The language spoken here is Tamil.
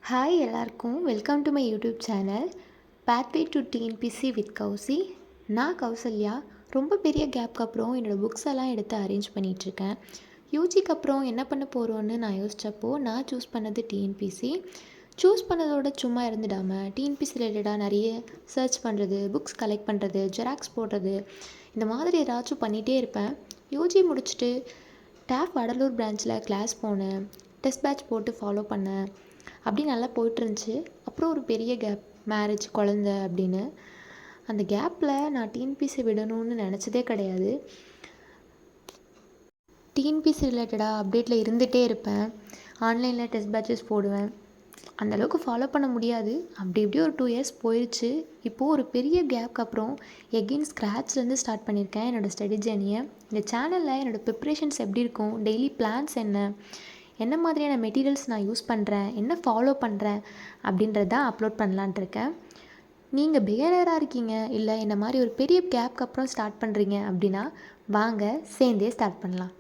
ஹாய் எல்லாருக்கும் welcome to my YouTube channel pathway to TNPSC with Kousi. நான் கௌசல்யா. ரொம்ப பெரிய கேப்க்கு அப்புறம் என்னோடய புக்ஸ் எல்லாம் எடுத்து அரேஞ்ச் பண்ணிகிட்ருக்கேன். யூஜிக்கு அப்புறம் என்ன பண்ண போகிறோன்னு நான் யோசித்தப்போ நான் சூஸ் பண்ணது டிஎன்பிசி. சூஸ் பண்ணதோட சும்மா இருந்துடாமல் டிஎன்பிசி ரிலேட்டடாக நிறைய சர்ச் பண்ணுறது, புக்ஸ் கலெக்ட் பண்ணுறது, ஜெராக்ஸ் போடுறது, இந்த மாதிரி ஏதாச்சும் பண்ணிகிட்டே இருப்பேன். யூஜி முடிச்சுட்டு டேஃப் வடலூர் பிரான்ச்சில் கிளாஸ் போனேன், டெஸ்ட் பேட்ச் போட்டு ஃபாலோ பண்ணேன். அப்படி நல்லா போயிட்டுருந்துச்சு. அப்புறம் ஒரு பெரிய கேப், மேரேஜ், குழந்த அப்படின்னு. அந்த கேப்பில் நான் டிஎன்பிசி விடணும்னு நினச்சதே கிடையாது. டிஎன்பிசி ரிலேட்டடாக அப்டேட்டில் இருந்துகிட்டே இருப்பேன். ஆன்லைனில் டெஸ்ட் பேட்சஸ் போடுவேன். அந்தளவுக்கு ஃபாலோ பண்ண முடியாது. அப்படி இப்படி ஒரு 2 இயர்ஸ் போயிடுச்சு. இப்போது ஒரு பெரிய கேப்க்கு அப்புறம் எகெயின் ஸ்க்ராட்ச்லேருந்து ஸ்டார்ட் பண்ணியிருக்கேன் என்னோடய ஸ்டடி ஜேர்னியை. இந்த சேனலில் என்னோடய ப்ரிப்ரேஷன்ஸ் எப்படி இருக்கும், டெய்லி பிளான்ஸ் என்ன மாதிரியான மெட்டீரியல்ஸ் நான் யூஸ் பண்ணுறேன், என்ன ஃபாலோ பண்ணுறேன் அப்படின்றத அப்லோட் பண்ணலான்ட்டு இருக்கேன். நீங்கள் பிகினராக இருக்கீங்க, இல்லை என்ன மாதிரி ஒரு பெரிய கேப்க்கு அப்புறம் ஸ்டார்ட் பண்ணுறீங்க அப்படின்னா வாங்க சேர்ந்தே ஸ்டார்ட் பண்ணலாம்.